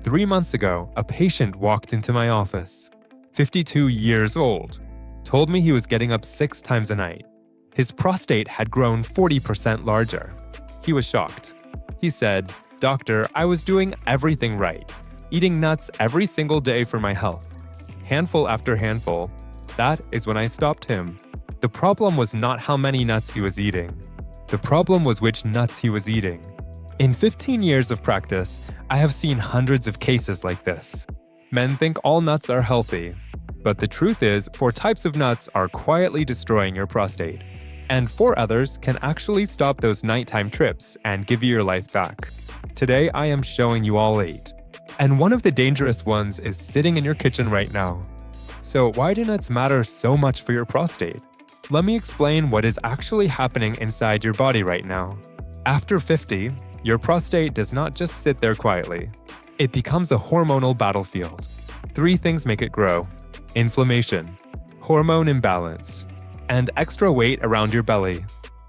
3 months ago, a patient walked into my office. 52 years old. Told me he was getting up 6 times a night. His prostate had grown 40% larger. He was shocked. He said, "Doctor, I was doing everything right. Eating nuts every single day for my health. Handful after handful. That is when I stopped him." The problem was not how many nuts he was eating. The problem was which nuts he was eating. In 15 years of practice, I have seen hundreds of cases like this. Men think all nuts are healthy. But the truth is, 4 types of nuts are quietly destroying your prostate. And 4 others can actually stop those nighttime trips and give you your life back. Today, I am showing you all 8. And one of the dangerous ones is sitting in your kitchen right now. So why do nuts matter so much for your prostate? Let me explain what is actually happening inside your body right now. After 50, your prostate does not just sit there quietly. It becomes a hormonal battlefield. 3 things make it grow: inflammation, hormone imbalance, and extra weight around your belly.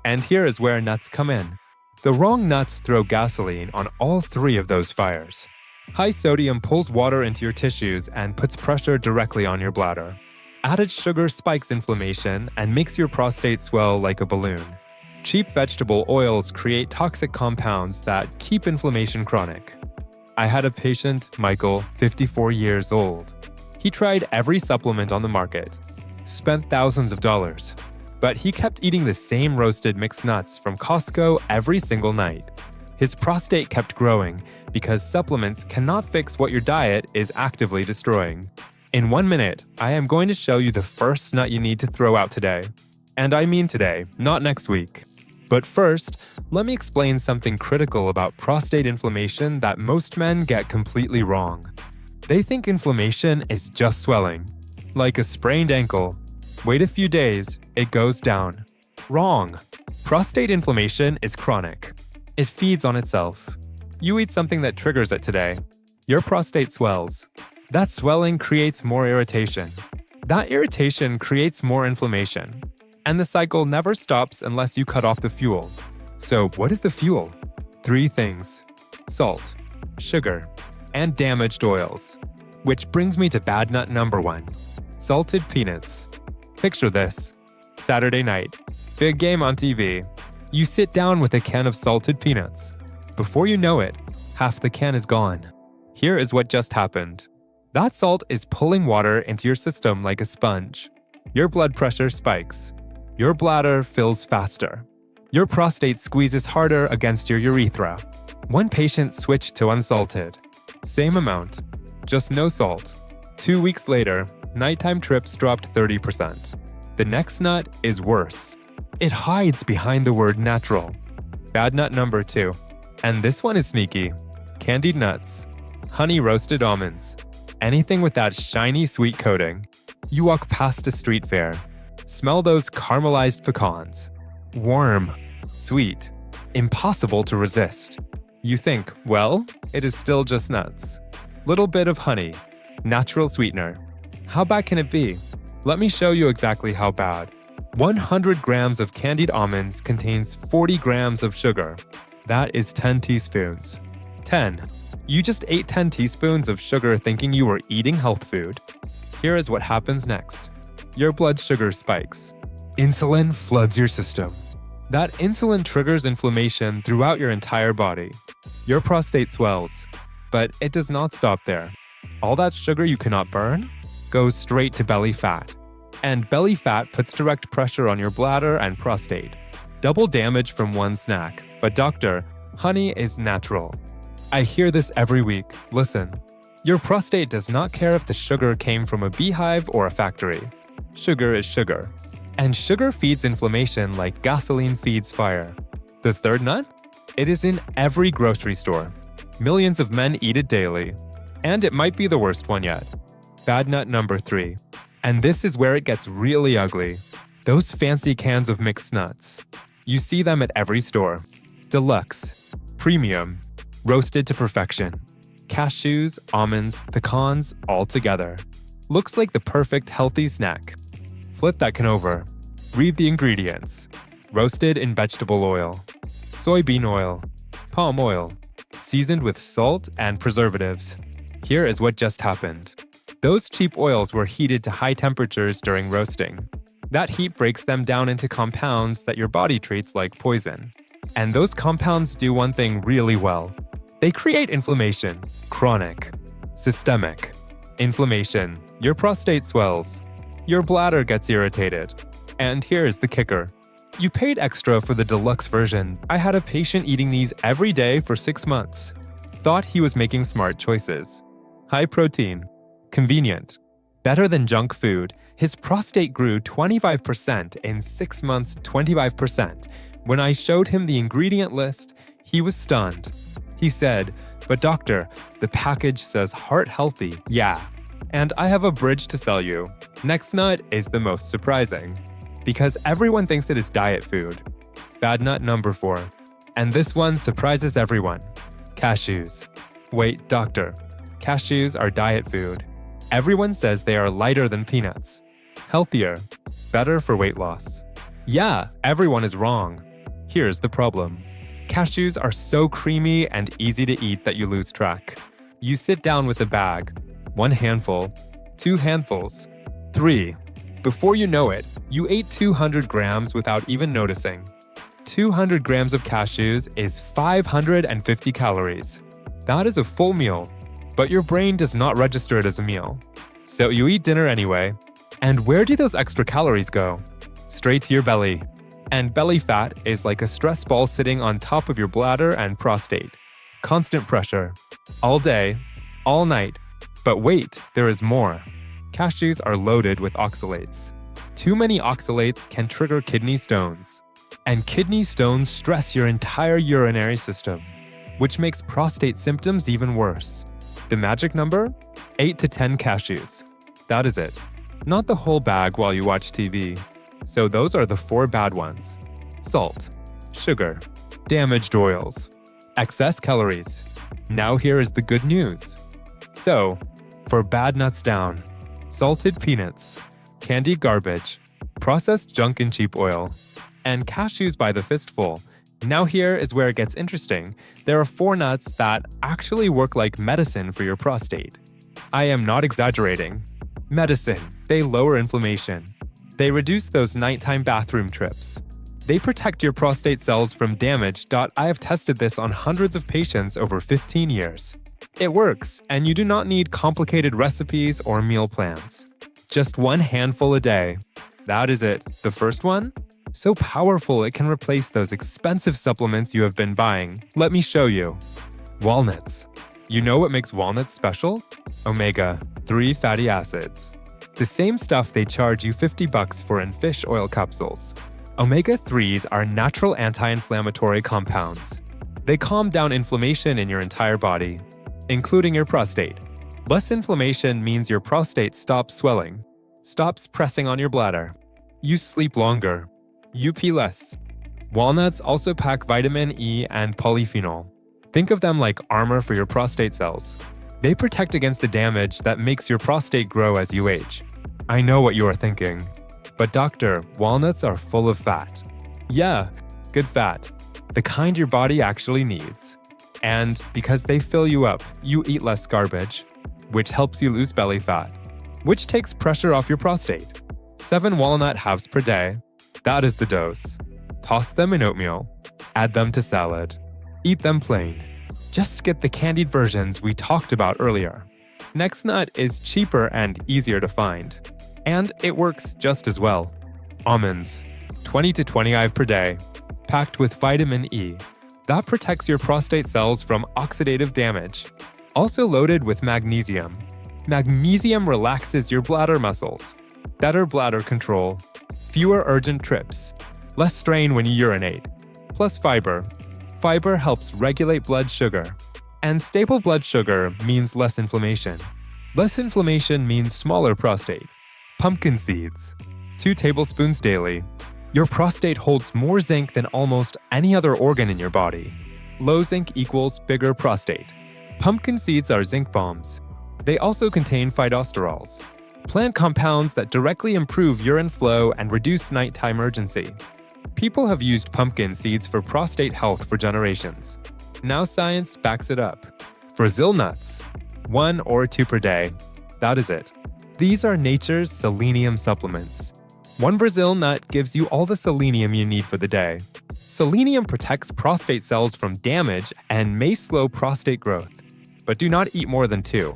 And here is where nuts come in. The wrong nuts throw gasoline on all 3 of those fires. High sodium pulls water into your tissues and puts pressure directly on your bladder. Added sugar spikes inflammation and makes your prostate swell like a balloon. Cheap vegetable oils create toxic compounds that keep inflammation chronic. I had a patient, Michael, 54 years old. He tried every supplement on the market, spent thousands of dollars, but he kept eating the same roasted mixed nuts from Costco every single night. His prostate kept growing because supplements cannot fix what your diet is actively destroying. In 1 minute, I am going to show you the first nut you need to throw out today. And I mean today, not next week. But first, let me explain something critical about prostate inflammation that most men get completely wrong. They think inflammation is just swelling. Like a sprained ankle. Wait a few days, it goes down. Wrong. Prostate inflammation is chronic. It feeds on itself. You eat something that triggers it today. Your prostate swells. That swelling creates more irritation. That irritation creates more inflammation. And the cycle never stops unless you cut off the fuel. So what is the fuel? 3 things: salt, sugar, and damaged oils. Which brings me to bad nut number 1, salted peanuts. Picture this. Saturday night, big game on TV. You sit down with a can of salted peanuts. Before you know it, half the can is gone. Here is what just happened. That salt is pulling water into your system like a sponge. Your blood pressure spikes. Your bladder fills faster. Your prostate squeezes harder against your urethra. One patient switched to unsalted. Same amount, just no salt. 2 weeks later, nighttime trips dropped 30%. The next nut is worse. It hides behind the word natural. Bad nut number 2. And this one is sneaky. Candied nuts. Honey roasted almonds. Anything with that shiny sweet coating. You walk past a street fair. Smell those caramelized pecans. Warm, sweet, impossible to resist. You think, well, it is still just nuts. Little bit of honey, natural sweetener. How bad can it be? Let me show you exactly how bad. 100 grams of candied almonds contains 40 grams of sugar. That is 10 teaspoons. 10. You just ate 10 teaspoons of sugar thinking you were eating health food. Here is what happens next. Your blood sugar spikes. Insulin floods your system. That insulin triggers inflammation throughout your entire body. Your prostate swells, but it does not stop there. All that sugar you cannot burn goes straight to belly fat. And belly fat puts direct pressure on your bladder and prostate. Double damage from one snack. But doctor, honey is natural. I hear this every week. Listen, your prostate does not care if the sugar came from a beehive or a factory. Sugar is sugar. And sugar feeds inflammation like gasoline feeds fire. The third nut? It is in every grocery store. Millions of men eat it daily. And it might be the worst one yet. Bad nut number 3. And this is where it gets really ugly. Those fancy cans of mixed nuts. You see them at every store. Deluxe, premium, roasted to perfection. Cashews, almonds, pecans, all together. Looks like the perfect healthy snack. Flip that can over. Read the ingredients. Roasted in vegetable oil, soybean oil, palm oil, seasoned with salt and preservatives. Here is what just happened. Those cheap oils were heated to high temperatures during roasting. That heat breaks them down into compounds that your body treats like poison. And those compounds do one thing really well. They create inflammation, chronic, systemic. Inflammation, your prostate swells, your bladder gets irritated. And here's the kicker. You paid extra for the deluxe version. I had a patient eating these every day for 6 months. Thought he was making smart choices. High protein, convenient, better than junk food. His prostate grew 25% in 6 months, 25%. When I showed him the ingredient list, he was stunned. He said, "But doctor, the package says heart healthy." Yeah. And I have a bridge to sell you. Next nut is the most surprising, because everyone thinks it is diet food. Bad nut number 4. And this one surprises everyone. Cashews. Wait, doctor. Cashews are diet food. Everyone says they are lighter than peanuts. Healthier. Better for weight loss. Yeah, everyone is wrong. Here's the problem. Cashews are so creamy and easy to eat that you lose track. You sit down with a bag. 1 handful. 2 handfuls. 3. Before you know it, you ate 200 grams without even noticing. 200 grams of cashews is 550 calories. That is a full meal, but your brain does not register it as a meal. So you eat dinner anyway. And where do those extra calories go? Straight to your belly. And belly fat is like a stress ball sitting on top of your bladder and prostate. Constant pressure. All day, all night. But wait, there is more. Cashews are loaded with oxalates. Too many oxalates can trigger kidney stones. And kidney stones stress your entire urinary system, which makes prostate symptoms even worse. The magic number? 8 to 10 cashews. That is it. Not the whole bag while you watch TV. So those are the 4 bad ones. Salt, sugar, damaged oils, excess calories. Now here is the good news. So, for bad nuts down, salted peanuts, candy garbage, processed junk and cheap oil, and cashews by the fistful. Now here is where it gets interesting. There are 4 nuts that actually work like medicine for your prostate. I am not exaggerating. Medicine. They lower inflammation. They reduce those nighttime bathroom trips. They protect your prostate cells from damage. I have tested this on hundreds of patients over 15 years. It works, and you do not need complicated recipes or meal plans. Just 1 handful a day. That is it. The first one? So powerful it can replace those expensive supplements you have been buying. Let me show you. Walnuts. You know what makes walnuts special? Omega-3 fatty acids. The same stuff they charge you $50 for in fish oil capsules. Omega-3s are natural anti-inflammatory compounds. They calm down inflammation in your entire body, including your prostate. Less inflammation means your prostate stops swelling, stops pressing on your bladder. You sleep longer. You pee less. Walnuts also pack vitamin E and polyphenol. Think of them like armor for your prostate cells. They protect against the damage that makes your prostate grow as you age. I know what you are thinking. But doctor, walnuts are full of fat. Yeah, good fat. The kind your body actually needs. And because they fill you up, you eat less garbage, which helps you lose belly fat, which takes pressure off your prostate. 7 walnut halves per day. That is the dose. Toss them in oatmeal. Add them to salad. Eat them plain. Just get the candied versions we talked about earlier. Next nut is cheaper and easier to find. And it works just as well. Almonds. 20 to 25 per day. Packed with vitamin E. That protects your prostate cells from oxidative damage. Also loaded with magnesium. Magnesium relaxes your bladder muscles. Better bladder control. Fewer urgent trips. Less strain when you urinate. Plus fiber. Fiber helps regulate blood sugar. And stable blood sugar means less inflammation. Less inflammation means smaller prostate. Pumpkin seeds. 2 tablespoons daily. Your prostate holds more zinc than almost any other organ in your body. Low zinc equals bigger prostate. Pumpkin seeds are zinc bombs. They also contain phytosterols, plant compounds that directly improve urine flow and reduce nighttime urgency. People have used pumpkin seeds for prostate health for generations. Now science backs it up. Brazil nuts. 1 or 2 per day. That is it. These are nature's selenium supplements. One Brazil nut gives you all the selenium you need for the day. Selenium protects prostate cells from damage and may slow prostate growth. But do not eat more than 2.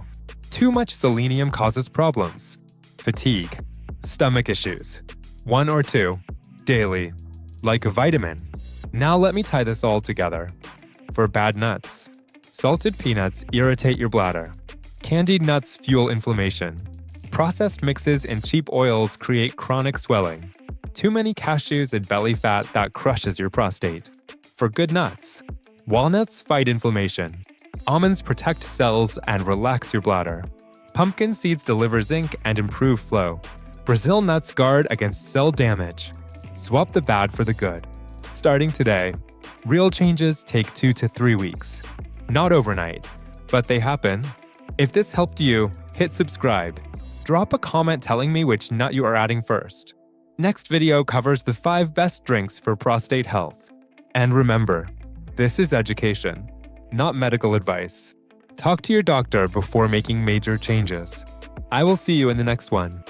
Too much selenium causes problems. Fatigue. Stomach issues. 1 or 2. Daily. Like a vitamin. Now let me tie this all together. For bad nuts. Salted peanuts irritate your bladder. Candied nuts fuel inflammation. Processed mixes and cheap oils create chronic swelling. Too many cashews and belly fat that crushes your prostate. For good nuts. Walnuts fight inflammation. Almonds protect cells and relax your bladder. Pumpkin seeds deliver zinc and improve flow. Brazil nuts guard against cell damage. Swap the bad for the good. Starting today, real changes take 2 to 3 weeks. Not overnight, but they happen. If this helped you, hit subscribe. Drop a comment telling me which nut you are adding first. Next video covers the 5 best drinks for prostate health. And remember, this is education, not medical advice. Talk to your doctor before making major changes. I will see you in the next one.